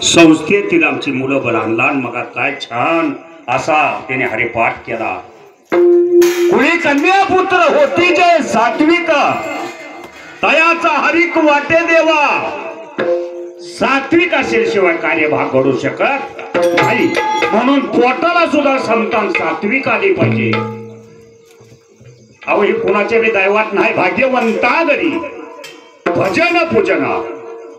संस्थेतील आमची मुलं लहान लहान मग काय छान असा त्याने हरिपाठ केला। कुणी कन्या पुत्र होती जय सात्विक तयाचा हरिक वाटे देवा। सात्विक असेल कार्य भाग घडू शकत नाही, म्हणून पोटाला सुद्धा संतान सात्विक आली पाहिजे। अहो हे कुणाचे बी दैवात नाही, भाग्यवंता घरी भजन पूजन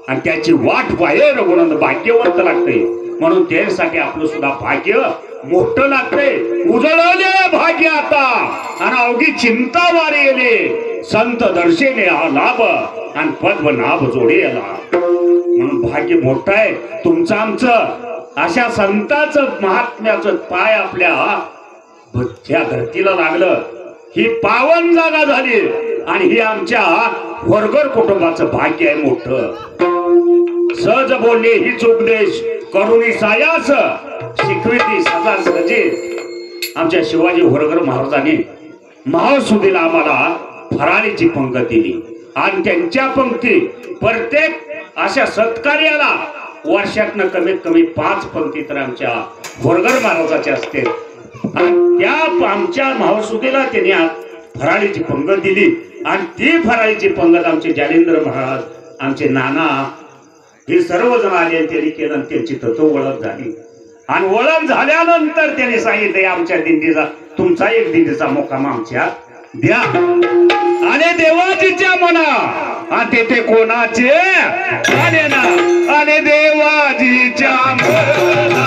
आणि त्याची वाट बाहेर म्हणून भाग्यवंत लागते। म्हणून त्यासाठी आपलं सुद्धा भाग्य मोठं लागते। उजळले भाग्य आता आणि अवघी चिंता वारेले संत दर्शने हा लाभ आणि पद्मनाभ जोडेला। म्हणून भाग्य मोठं आहे तुमचं आमचं। अशा संताचं महात्म्याचं पाय आपल्या त्या धरतीला लागलं, ही पावन जागा झाली आणि ही आमच्या वरगर कुटुंबाचं भाग्य आहे मोठं। सहज बोलले हीच उपदेश करुणी सायास शिकविती सदा सजे। आमच्या शिवाजी वरगर महाराजांनी महासुदीला आम्हाला फराळीची पंक्ती दिली आणि त्यांच्या पंक्ती प्रत्येक अशा सत्कार्याला वर्षातनं कमीत कमी 5 पंक्ती तर आमच्या वरगर महाराजाच्या असते। आणि त्या आमच्या महासुदीला त्यांनी फराळीची पंगत दिली आणि ती फराळीची पंगत आमचे जालेंद्र महाराज आमचे नाना हे सर्वजण आले, त्यांनी केलं, त्यांची तत्व ओळख झाली आणि ओळख झाल्यानंतर त्यांनी सांगितले आमच्या दिंडीचा तुमचा एक दिंडीचा मुक्काम आमच्या द्या। आणि देवाजीच्या मना आणि ते कोणाचे आले ना आणि देवाजीच्या मना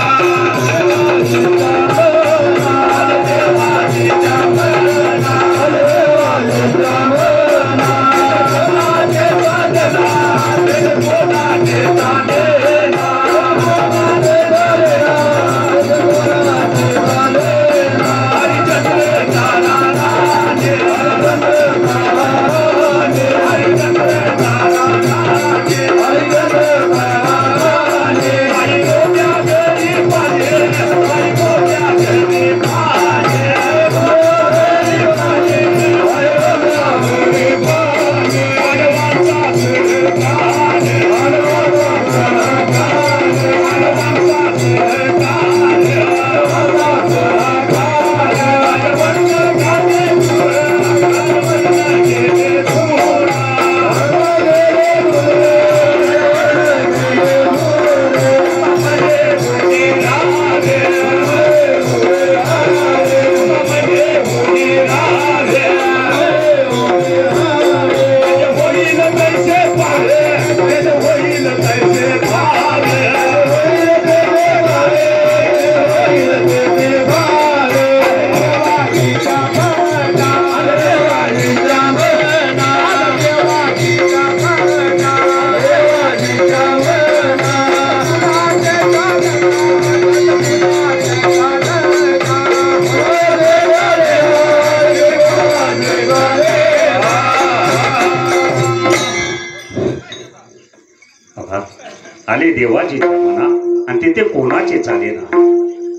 आले देवाजीच्या मना आणि तिथे कोणाचे चाले ना।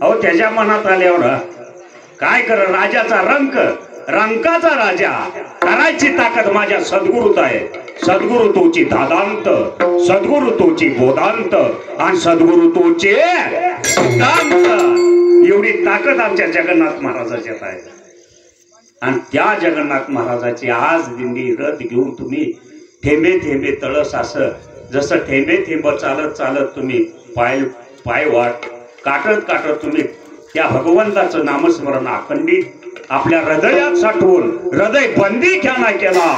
अहो त्याच्या मनात आल्यावर काय कर राजाचा रंकाचा राजा करायची ताकद माझ्या सद्गुरूत आहे। सद्गुरु तोची दादांत, सद्गुरु तोची बोधांत आणि सद्गुरु तोचे सिद्धांत। एवढी ताकद आमच्या जगन्नाथ महाराजाच्यात आहे आणि त्या जगन्नाथ महाराजाची आज दिंडी रथ घेऊन तुम्ही थेंबे थेंबे तळस असं जसं थेंबे थेंब चालत चालत तुम्ही पाय वाट काटत तुम्ही त्या भगवंताचं नामस्मरण अखंडित आपल्या हृदयात साठवून हृदय बंदी ख्याना केला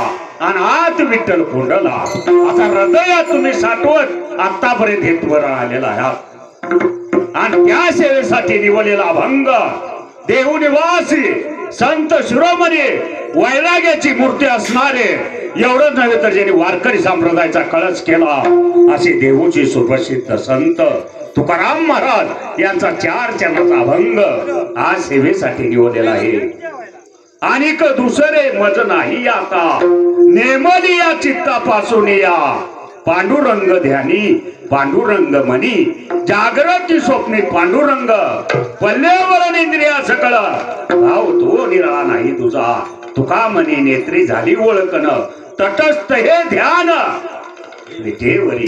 आणि आत विठ्ठल कोंडला असा हृदयात तुम्ही साठवत आतापर्यंत हेतवर आलेला आहात। आणि त्या सेवेसाठी निवडलेला अभंग देवनिवासी संत शिरोमणी वैराग्याची मूर्ती असणारे एवढंच नव्हे तर ज्यांनी वारकरी संप्रदायाचा कळस केला असे देवूचे सुप्रसिद्ध संत तुकाराम महाराज यांचा 4 चरणाचा अभंग आज सेवेसाठी निवडलेला आहे। आणि दुसरे मज नाही आता नेमली या चित्तापासून या पांडुरंग ध्यानी पांडुरंग मनी जागृती स्वप्ने पांडुरंग पल्लेवर इंद्रिया सकळ भाव तो निराळा नाही तुझा तुका मनी नेत्री झाली ओळखण तटस्थ हे ध्यान विठेवरी।